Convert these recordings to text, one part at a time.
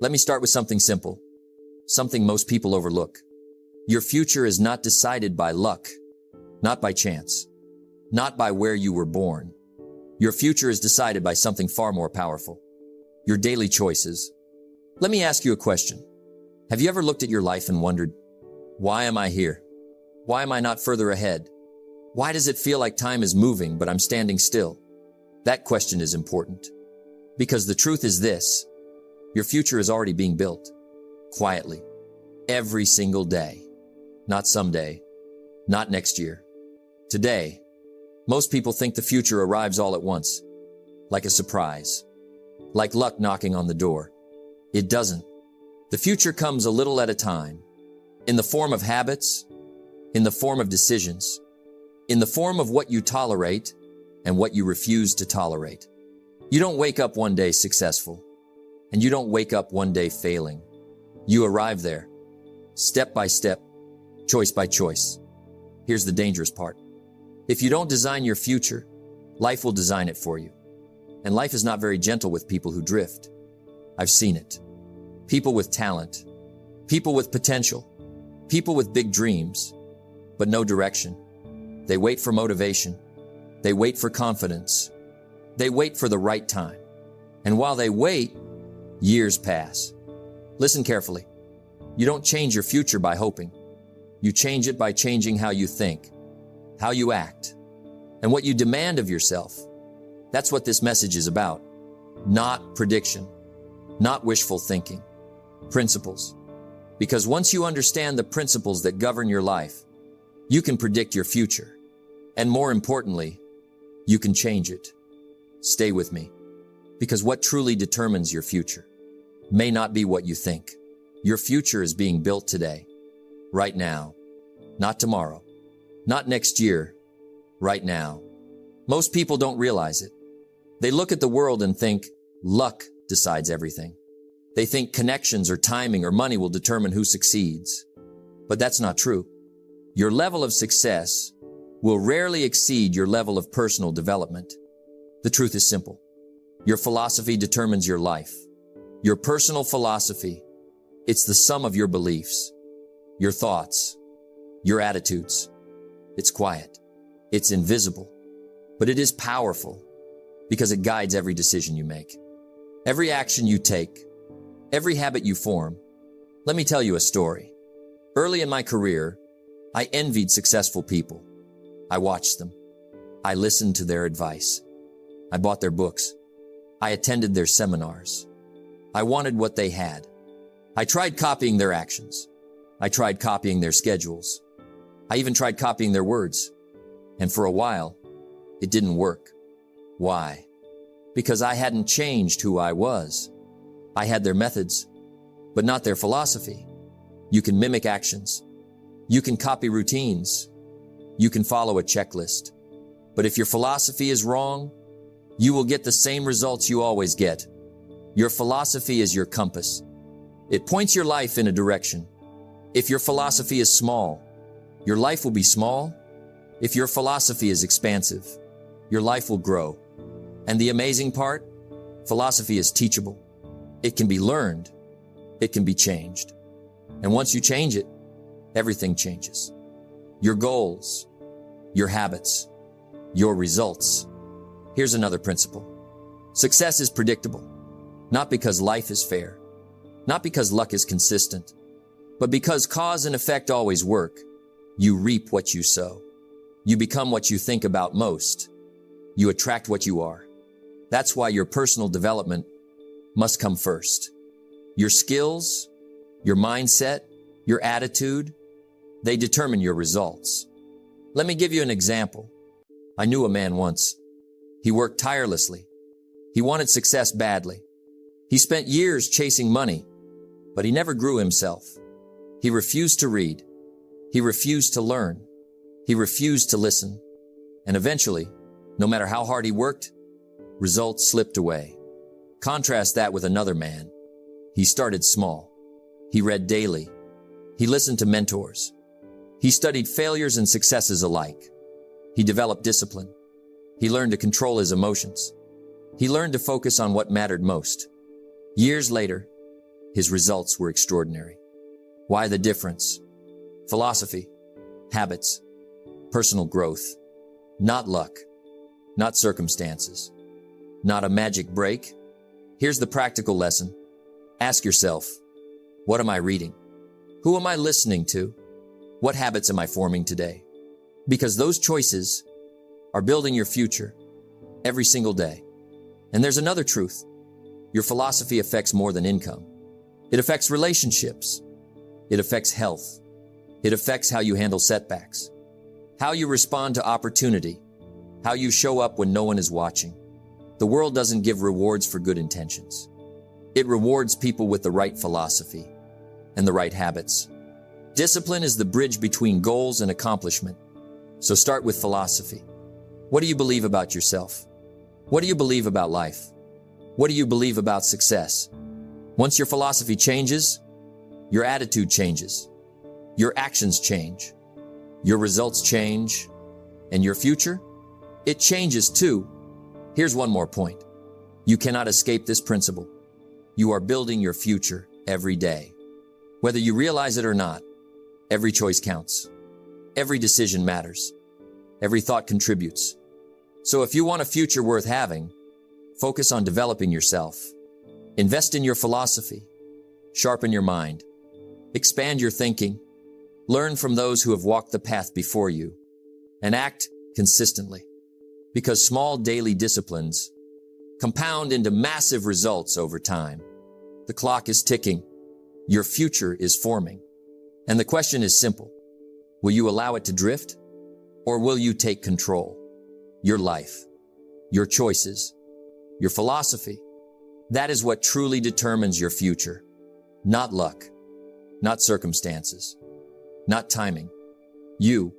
Let me start with something simple, something most people overlook. Your future is not decided by luck, not by chance, not by where you were born. Your future is decided by something far more powerful, your daily choices. Let me ask you a question. Have you ever looked at your life and wondered, why am I here? Why am I not further ahead? Why does it feel like time is moving, but I'm standing still? That question is important. Because the truth is this, your future is already being built, quietly, every single day. Not someday, not next year. Today, most people think the future arrives all at once, like a surprise, like luck knocking on the door. It doesn't. The future comes a little at a time, in the form of habits, in the form of decisions, in the form of what you tolerate and what you refuse to tolerate. You don't wake up one day successful, and you don't wake up one day failing. You arrive there, step by step, choice by choice. Here's the dangerous part. If you don't design your future, life will design it for you. And life is not very gentle with people who drift. I've seen it. People with talent, people with potential, people with big dreams, but no direction. They wait for motivation. They wait for confidence. They wait for the right time. And while they wait, years pass. Listen carefully. You don't change your future by hoping. You change it by changing how you think, how you act, and what you demand of yourself. That's what this message is about. Not prediction, not wishful thinking. Principles. Because once you understand the principles that govern your life, you can predict your future. And more importantly, you can change it. Stay with me. Because what truly determines your future may not be what you think. Your future is being built today, right now, not tomorrow, not next year, right now. Most people don't realize it. They look at the world and think luck decides everything. They think connections or timing or money will determine who succeeds. But that's not true. Your level of success will rarely exceed your level of personal development. The truth is simple. Your philosophy determines your life. Your personal philosophy, it's the sum of your beliefs, your thoughts, your attitudes. It's quiet. It's invisible. But it is powerful because it guides every decision you make, every action you take, every habit you form. Let me tell you a story. Early in my career, I envied successful people. I watched them. I listened to their advice. I bought their books. I attended their seminars. I wanted what they had. I tried copying their actions. I tried copying their schedules. I even tried copying their words. And for a while, it didn't work. Why? Because I hadn't changed who I was. I had their methods, but not their philosophy. You can mimic actions. You can copy routines. You can follow a checklist. But if your philosophy is wrong, you will get the same results you always get. Your philosophy is your compass. It points your life in a direction. If your philosophy is small, your life will be small. If your philosophy is expansive, your life will grow. And the amazing part, philosophy is teachable. It can be learned. It can be changed. And once you change it, everything changes. Your goals, your habits, your results. Here's another principle. Success is predictable, not because life is fair, not because luck is consistent, but because cause and effect always work. You reap what you sow. You become what you think about most. You attract what you are. That's why your personal development must come first. Your skills, your mindset, your attitude, they determine your results. Let me give you an example. I knew a man once. He worked tirelessly. He wanted success badly. He spent years chasing money, but he never grew himself. He refused to read. He refused to learn. He refused to listen. And eventually, no matter how hard he worked, results slipped away. Contrast that with another man. He started small. He read daily. He listened to mentors. He studied failures and successes alike. He developed discipline. He learned to control his emotions. He learned to focus on what mattered most. Years later, his results were extraordinary. Why the difference? Philosophy, habits, personal growth. Not luck, not circumstances, not a magic break. Here's the practical lesson. Ask yourself, what am I reading? Who am I listening to? What habits am I forming today? Because those choices are building your future every single day. And there's another truth. Your philosophy affects more than income. It affects relationships. It affects health. It affects how you handle setbacks, how you respond to opportunity, how you show up when no one is watching. The world doesn't give rewards for good intentions. It rewards people with the right philosophy and the right habits. Discipline is the bridge between goals and accomplishment. So start with philosophy. What do you believe about yourself? What do you believe about life? What do you believe about success? Once your philosophy changes, your attitude changes, your actions change, your results change, and your future, it changes too. Here's one more point. You cannot escape this principle. You are building your future every day. Whether you realize it or not, every choice counts. Every decision matters. Every thought contributes. So if you want a future worth having, focus on developing yourself. Invest in your philosophy. Sharpen your mind. Expand your thinking. Learn from those who have walked the path before you. And act consistently. Because small daily disciplines compound into massive results over time. The clock is ticking. Your future is forming. And the question is simple. Will you allow it to drift? Or will you take control? Your life, your choices, your philosophy. That is what truly determines your future. Not luck, not circumstances, not timing. You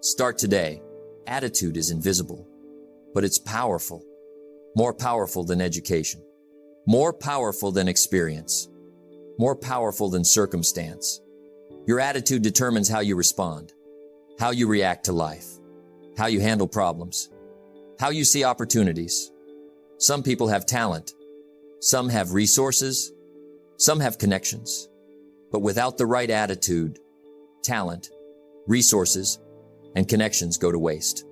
start today. Attitude is invisible, but it's powerful. More powerful than education, more powerful than experience, more powerful than circumstance. Your attitude determines how you respond, how you react to life, how you handle problems, how you see opportunities. Some people have talent, some have resources, some have connections. But without the right attitude, talent, resources, and connections go to waste.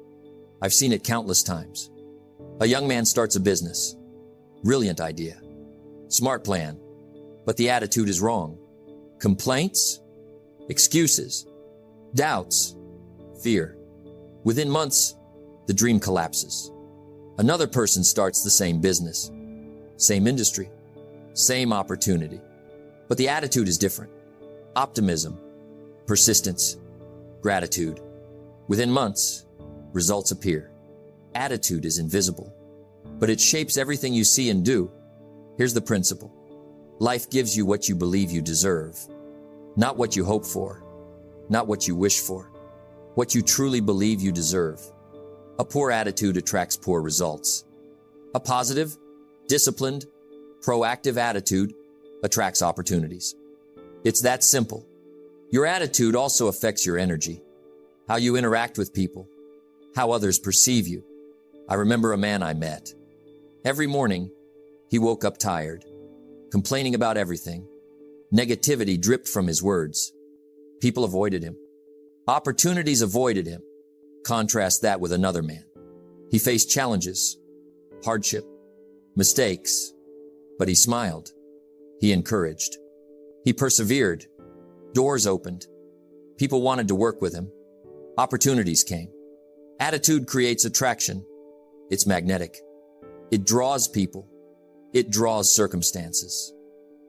I've seen it countless times. A young man starts a business. Brilliant idea. Smart plan. But the attitude is wrong. Complaints, excuses, doubts, fear. Within months, the dream collapses. Another person starts the same business, same industry, same opportunity. But the attitude is different. Optimism, persistence, gratitude. Within months, results appear. Attitude is invisible, but it shapes everything you see and do. Here's the principle. Life gives you what you believe you deserve, not what you hope for, not what you wish for, what you truly believe you deserve. A poor attitude attracts poor results. A positive, disciplined, proactive attitude attracts opportunities. It's that simple. Your attitude also affects your energy, how you interact with people, how others perceive you. I remember a man I met. Every morning, he woke up tired, complaining about everything. Negativity dripped from his words. People avoided him. Opportunities avoided him. Contrast that with another man. He faced challenges, hardship, mistakes, but he smiled. He encouraged. He persevered. Doors opened. People wanted to work with him. Opportunities came. Attitude creates attraction. It's magnetic. It draws people. It draws circumstances.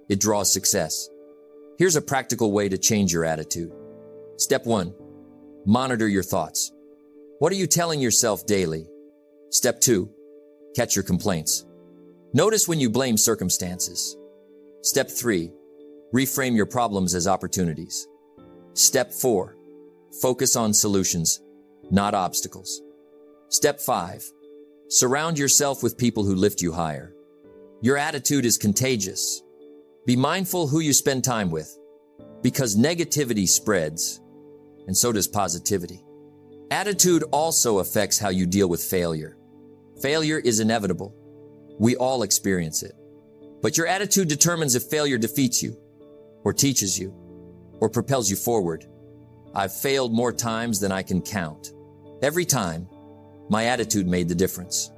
It draws success. Here's a practical way to change your attitude. Step 1. Monitor your thoughts. What are you telling yourself daily? Step 2. Catch your complaints. Notice when you blame circumstances. Step 3. Reframe your problems as opportunities. Step 4. Focus on solutions, not obstacles. Step 5. Surround yourself with people who lift you higher. Your attitude is contagious. Be mindful who you spend time with, because negativity spreads, and so does positivity. Attitude also affects how you deal with failure. Failure is inevitable. We all experience it. But your attitude determines if failure defeats you, or teaches you, or propels you forward. I've failed more times than I can count. Every time, my attitude made the difference.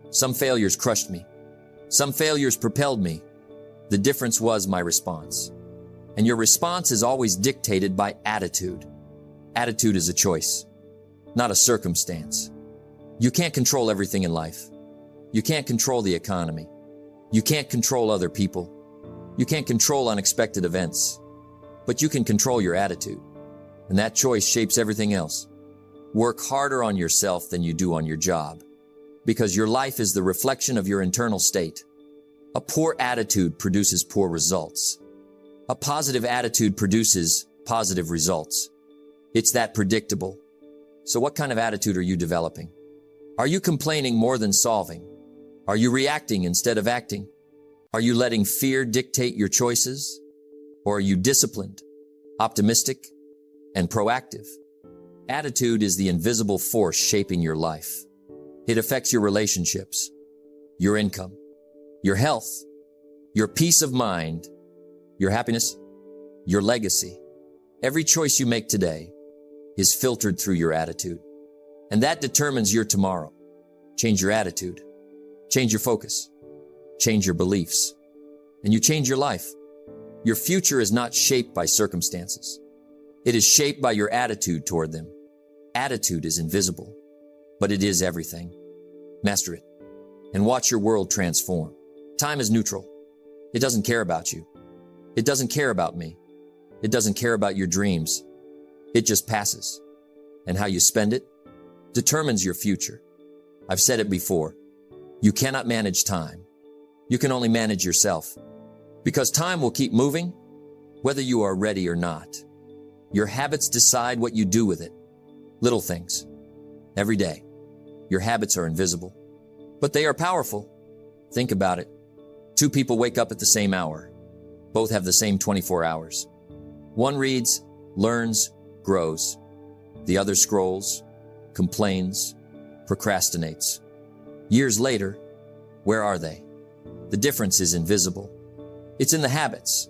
Some failures crushed me. Some failures propelled me. The difference was my response. And your response is always dictated by attitude. Attitude is a choice, not a circumstance. You can't control everything in life. You can't control the economy. You can't control other people. You can't control unexpected events. But you can control your attitude. And that choice shapes everything else. Work harder on yourself than you do on your job, because your life is the reflection of your internal state. A poor attitude produces poor results. A positive attitude produces positive results. It's that predictable. So what kind of attitude are you developing? Are you complaining more than solving? Are you reacting instead of acting? Are you letting fear dictate your choices? Or are you disciplined, optimistic, and proactive? Attitude is the invisible force shaping your life. It affects your relationships, your income, your health, your peace of mind, your happiness, your legacy. Every choice you make today is filtered through your attitude. And that determines your tomorrow. Change your attitude. Change your focus. Change your beliefs. And you change your life. Your future is not shaped by circumstances. It is shaped by your attitude toward them. Attitude is invisible, but it is everything. Master it and watch your world transform. Time is neutral. It doesn't care about you. It doesn't care about me. It doesn't care about your dreams. It just passes. And how you spend it determines your future. I've said it before. You cannot manage time. You can only manage yourself. Because time will keep moving, whether you are ready or not. Your habits decide what you do with it. Little things. Every day. Your habits are invisible, but they are powerful. Think about it. Two people wake up at the same hour. Both have the same 24 hours. One reads, learns, grows. The other scrolls, complains, procrastinates. Years later, where are they? The difference is invisible. It's in the habits.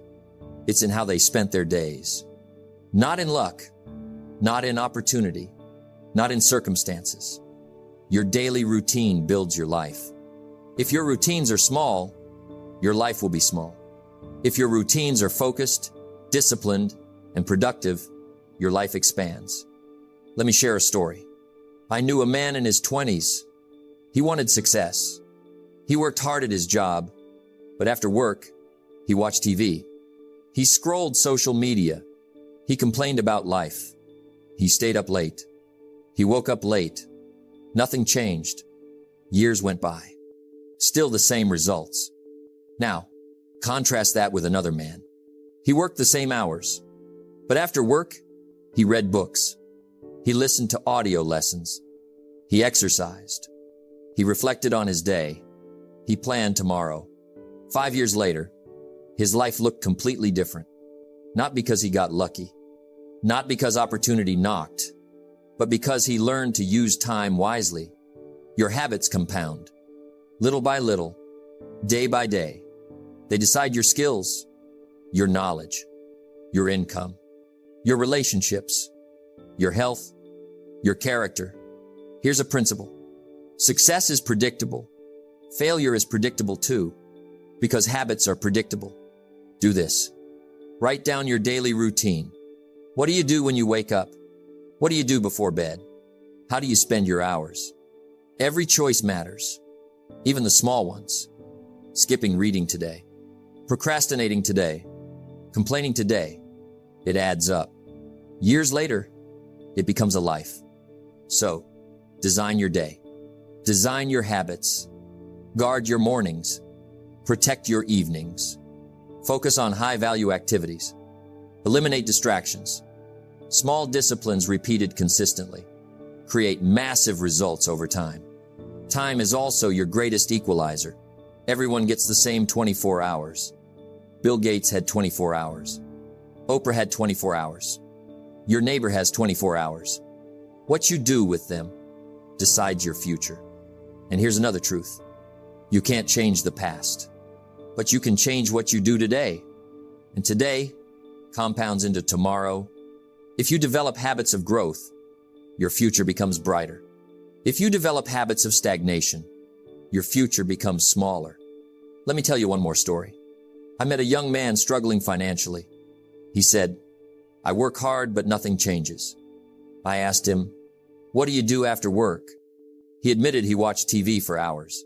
It's in how they spent their days. Not in luck, not in opportunity, not in circumstances. Your daily routine builds your life. If your routines are small, your life will be small. If your routines are focused, disciplined, and productive, your life expands. Let me share a story. I knew a man in his 20s. He wanted success. He worked hard at his job, but after work, he watched TV. He scrolled social media. He complained about life. He stayed up late. He woke up late. Nothing changed. Years went by. Still the same results. Now, contrast that with another man. He worked the same hours, but after work, he read books. He listened to audio lessons. He exercised. He reflected on his day. He planned tomorrow. 5 years later, his life looked completely different. Not because he got lucky, not because opportunity knocked, but because he learned to use time wisely. Your habits compound. Little by little, day by day. They decide your skills, your knowledge, your income, your relationships, your health, your character. Here's a principle. Success is predictable. Failure is predictable too, because habits are predictable. Do this. Write down your daily routine. What do you do when you wake up? What do you do before bed? How do you spend your hours? Every choice matters, even the small ones. Skipping reading today, procrastinating today, complaining today, it adds up. Years later, it becomes a life. So, design your day. Design your habits. Guard your mornings. Protect your evenings. Focus on high-value activities. Eliminate distractions. Small disciplines repeated consistently create massive results over time. Time is also your greatest equalizer. Everyone gets the same 24 hours. Bill Gates had 24 hours. Oprah had 24 hours. Your neighbor has 24 hours. What you do with them decides your future. And here's another truth. You can't change the past, but you can change what you do today. And today compounds into tomorrow. If you develop habits of growth, your future becomes brighter. If you develop habits of stagnation, your future becomes smaller. Let me tell you one more story. I met a young man struggling financially. He said, "I work hard, but nothing changes." I asked him, "What do you do after work?" He admitted he watched TV for hours.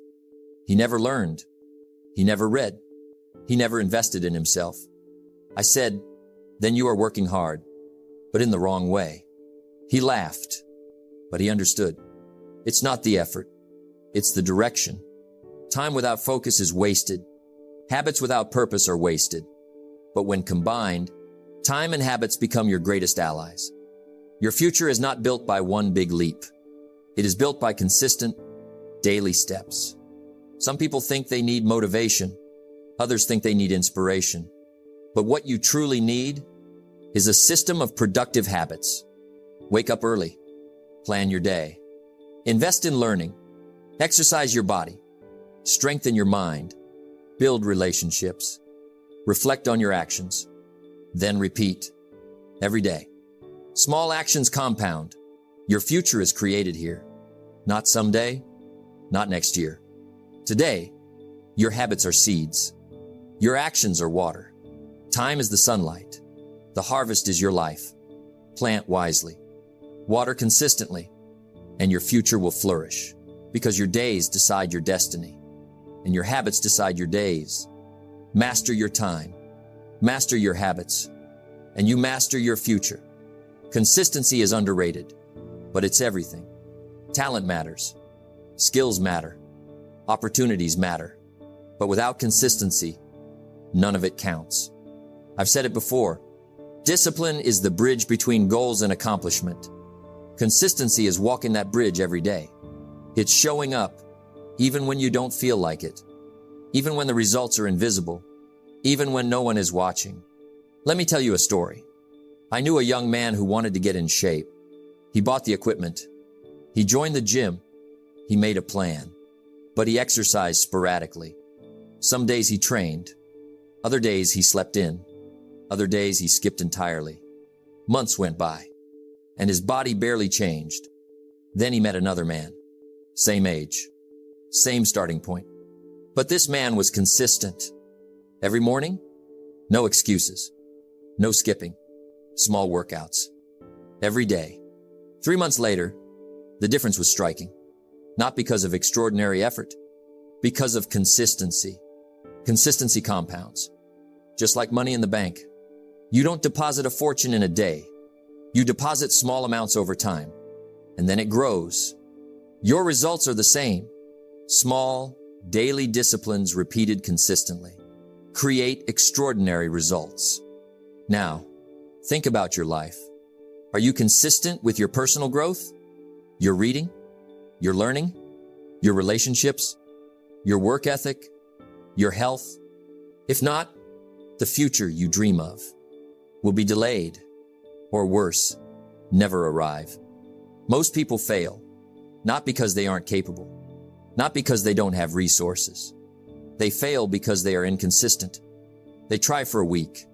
He never learned. He never read. He never invested in himself. I said, "Then you are working hard, but in the wrong way." He laughed, but he understood. It's not the effort. It's the direction. Time without focus is wasted. Habits without purpose are wasted. But when combined, time and habits become your greatest allies. Your future is not built by one big leap. It is built by consistent, daily steps. Some people think they need motivation. Others think they need inspiration. But what you truly need is a system of productive habits. Wake up early. Plan your day. Invest in learning. Exercise your body. Strengthen your mind. Build relationships. Reflect on your actions. Then repeat. Every day. Small actions compound. Your future is created here. Not someday. Not next year. Today, your habits are seeds. Your actions are water. Time is the sunlight. The harvest is your life. Plant wisely. Water consistently, and your future will flourish, because your days decide your destiny, and your habits decide your days. Master your time, master your habits, and you master your future. Consistency is underrated, but it's everything. Talent matters. Skills matter. Opportunities matter. But without consistency, none of it counts. I've said it before. Discipline is the bridge between goals and accomplishment. Consistency is walking that bridge every day. It's showing up, even when you don't feel like it, even when the results are invisible, even when no one is watching. Let me tell you a story. I knew a young man who wanted to get in shape. He bought the equipment. He joined the gym. He made a plan, but he exercised sporadically. Some days he trained. Other days he slept in. Other days he skipped entirely. Months went by, and his body barely changed. Then he met another man. Same age, same starting point. But this man was consistent. Every morning, no excuses, no skipping, small workouts. Every day. 3 months later, the difference was striking. Not because of extraordinary effort, because of consistency. Consistency compounds. Just like money in the bank. You don't deposit a fortune in a day. You deposit small amounts over time, and then it grows. Your results are the same. Small, daily disciplines repeated consistently create extraordinary results. Now, think about your life. Are you consistent with your personal growth? Your reading? Your learning? Your relationships? Your work ethic? Your health? If not, the future you dream of will be delayed, or worse, never arrive. Most people fail, not because they aren't capable, not because they don't have resources. They fail because they are inconsistent. They try for a week.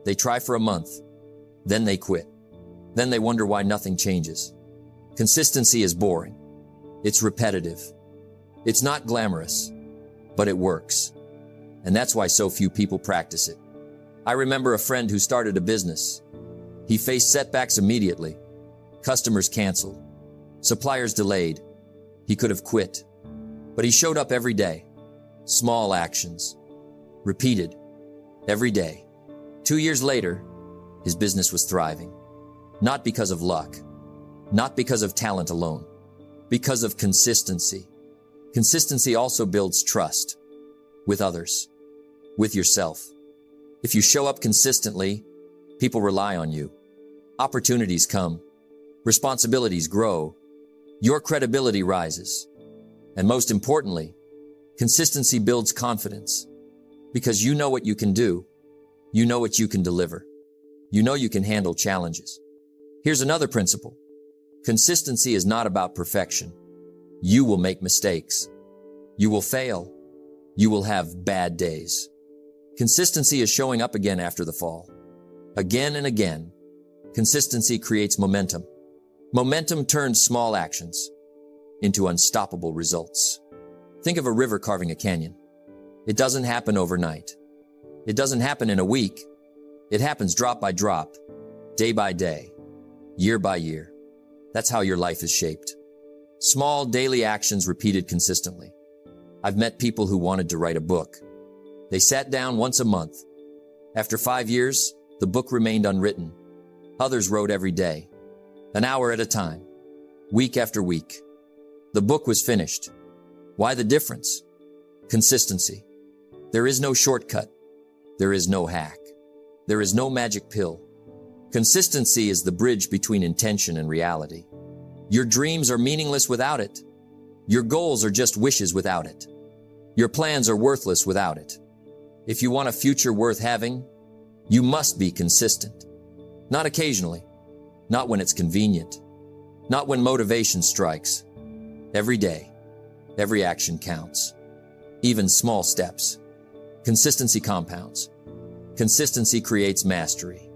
They try for a month. Then they quit. Then they wonder why nothing changes. Consistency is boring. It's repetitive. It's not glamorous, but it works. And that's why so few people practice it. I remember a friend who started a business. He faced setbacks immediately. Customers canceled. Suppliers delayed. He could have quit. But he showed up every day. Small actions. Repeated. Every day. 2 years later, his business was thriving. Not because of luck. Not because of talent alone. Because of consistency. Consistency also builds trust. With others. With yourself. If you show up consistently, people rely on you. Opportunities come. Responsibilities grow. Your credibility rises. And most importantly, consistency builds confidence. Because you know what you can do. You know what you can deliver. You know you can handle challenges. Here's another principle. Consistency is not about perfection. You will make mistakes. You will fail. You will have bad days. Consistency is showing up again after the fall. Again and again, consistency creates momentum. Momentum turns small actions into unstoppable results. Think of a river carving a canyon. It doesn't happen overnight. It doesn't happen in a week. It happens drop by drop, day by day, year by year. That's how your life is shaped. Small daily actions repeated consistently. I've met people who wanted to write a book. They sat down once a month. After 5 years, the book remained unwritten. Others wrote every day, an hour at a time, week after week. The book was finished. Why the difference? Consistency. There is no shortcut. There is no hack. There is no magic pill. Consistency is the bridge between intention and reality. Your dreams are meaningless without it. Your goals are just wishes without it. Your plans are worthless without it. If you want a future worth having, you must be consistent. Not occasionally, not when it's convenient, not when motivation strikes. Every day, every action counts. Even small steps. Consistency compounds. Consistency creates mastery.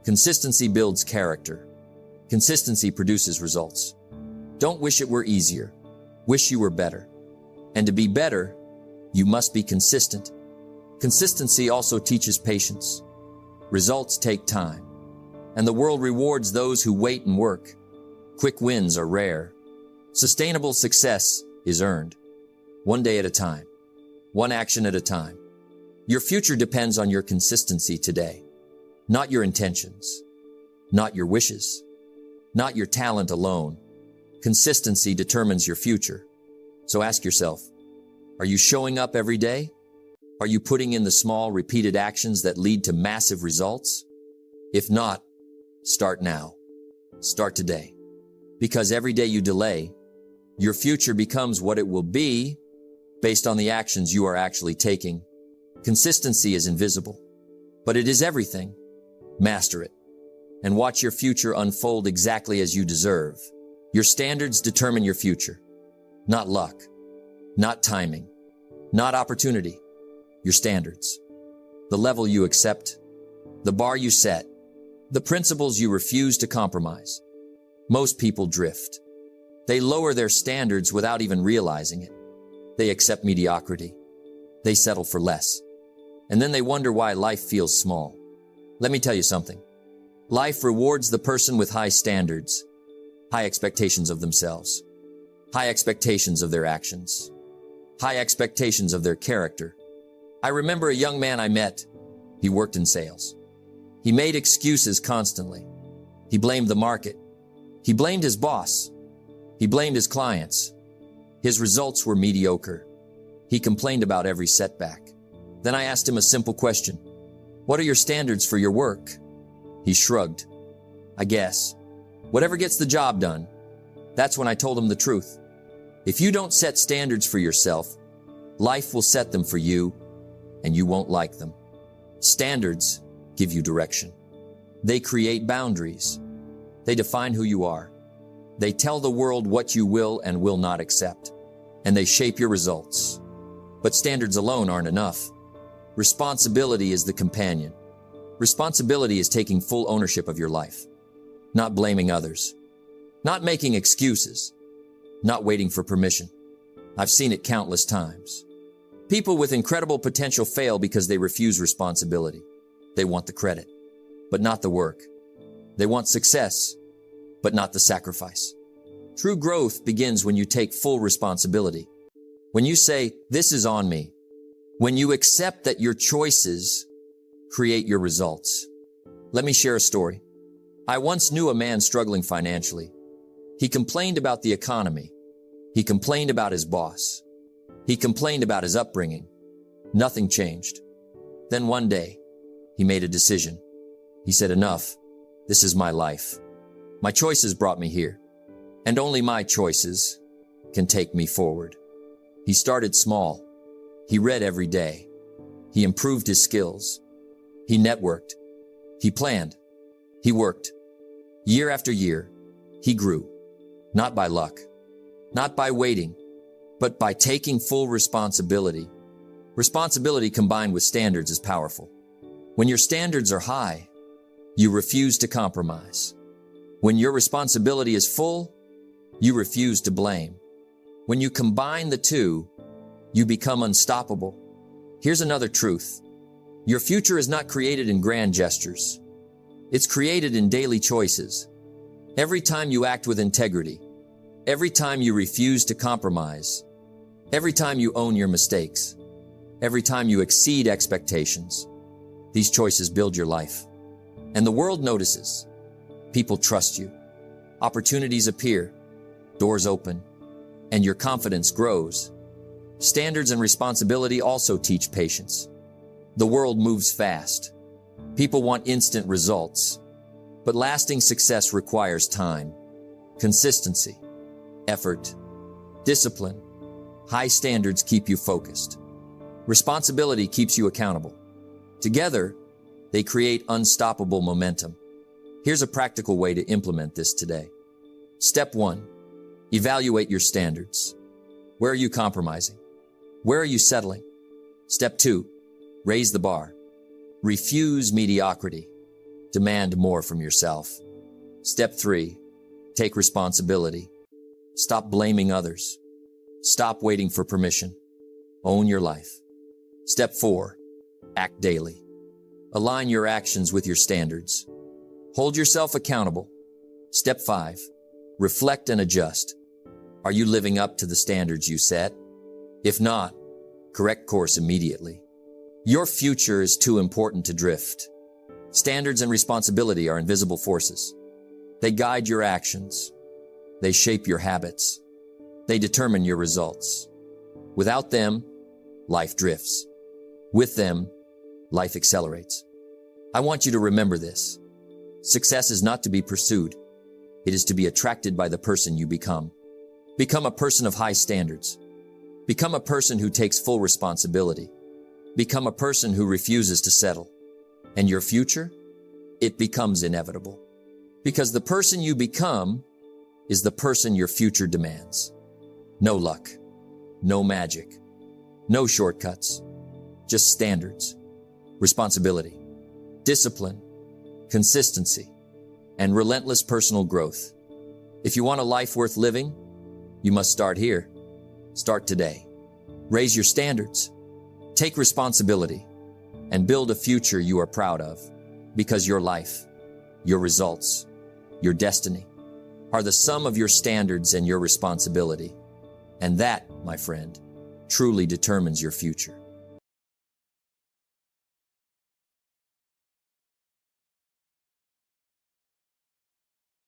Consistency builds character. Consistency produces results. Don't wish it were easier. Wish you were better. And to be better, you must be consistent. Consistency also teaches patience. Results take time, and the world rewards those who wait and work. Quick wins are rare. Sustainable success is earned. One day at a time. One action at a time. Your future depends on your consistency today. Not your intentions. Not your wishes. Not your talent alone. Consistency determines your future. So ask yourself, are you showing up every day? Are you putting in the small, repeated actions that lead to massive results? If not, start now. Start today. Because every day you delay, your future becomes what it will be based on the actions you are actually taking. Consistency is invisible, but it is everything. Master it, and watch your future unfold exactly as you deserve. Your standards determine your future. Not luck, not timing, not opportunity. Your standards. The level you accept, the bar you set, the principles you refuse to compromise. Most people drift. They lower their standards without even realizing it. They accept mediocrity. They settle for less. And then they wonder why life feels small. Let me tell you something. Life rewards the person with high standards, high expectations of themselves, high expectations of their actions, high expectations of their character. I remember a young man I met. He worked in sales. He made excuses constantly. He blamed the market. He blamed his boss. He blamed his clients. His results were mediocre. He complained about every setback. Then I asked him a simple question. What are your standards for your work? He shrugged. I guess. Whatever gets the job done. That's when I told him the truth. If you don't set standards for yourself, life will set them for you, and you won't like them. Standards give you direction. They create boundaries. They define who you are. They tell the world what you will and will not accept, and they shape your results. But standards alone aren't enough. Responsibility is the companion. Responsibility is taking full ownership of your life, not blaming others, not making excuses, not waiting for permission. I've seen it countless times. People with incredible potential fail because they refuse responsibility. They want the credit, but not the work. They want success, but not the sacrifice. True growth begins when you take full responsibility. When you say, this is on me. When you accept that your choices create your results. Let me share a story. I once knew a man struggling financially. He complained about the economy. He complained about his boss. He complained about his upbringing. Nothing changed. Then one day, he made a decision. He said, enough. This is my life. My choices brought me here, and only my choices can take me forward. He started small. He read every day. He improved his skills. He networked. He planned. He worked. Year after year, he grew. Not by luck, not by waiting, but by taking full responsibility. Responsibility combined with standards is powerful. When your standards are high, you refuse to compromise. When your responsibility is full, you refuse to blame. When you combine the two, you become unstoppable. Here's another truth. Your future is not created in grand gestures. It's created in daily choices. Every time you act with integrity, every time you refuse to compromise, every time you own your mistakes, every time you exceed expectations, these choices build your life. And the world notices. People trust you. Opportunities appear, doors open, and your confidence grows. Standards and responsibility also teach patience. The world moves fast. People want instant results. But lasting success requires time, consistency, effort, discipline. High standards keep you focused. Responsibility keeps you accountable. Together, they create unstoppable momentum. Here's a practical way to implement this today. Step 1. Evaluate your standards. Where are you compromising? Where are you settling? Step 2. Raise the bar. Refuse mediocrity. Demand more from yourself. Step 3. Take responsibility. Stop blaming others. Stop waiting for permission. Own your life. Step 4. Act daily. Align your actions with your standards. Hold yourself accountable. Step 5. Reflect and adjust. Are you living up to the standards you set? If not, correct course immediately. Your future is too important to drift. Standards and responsibility are invisible forces. They guide your actions. They shape your habits. They determine your results. Without them, life drifts. With them, life accelerates. I want you to remember this. Success is not to be pursued. It is to be attracted by the person you become. Become a person of high standards. Become a person who takes full responsibility. Become a person who refuses to settle. And your future? It becomes inevitable. Because the person you become is the person your future demands. No luck. No magic. No shortcuts. Just standards. Responsibility. Discipline. Consistency. And relentless personal growth. If you want a life worth living, you must start here. Start today. Raise your standards. Take responsibility. And build a future you are proud of. Because your life, your results, your destiny are the sum of your standards and your responsibility. And that, my friend, truly determines your future.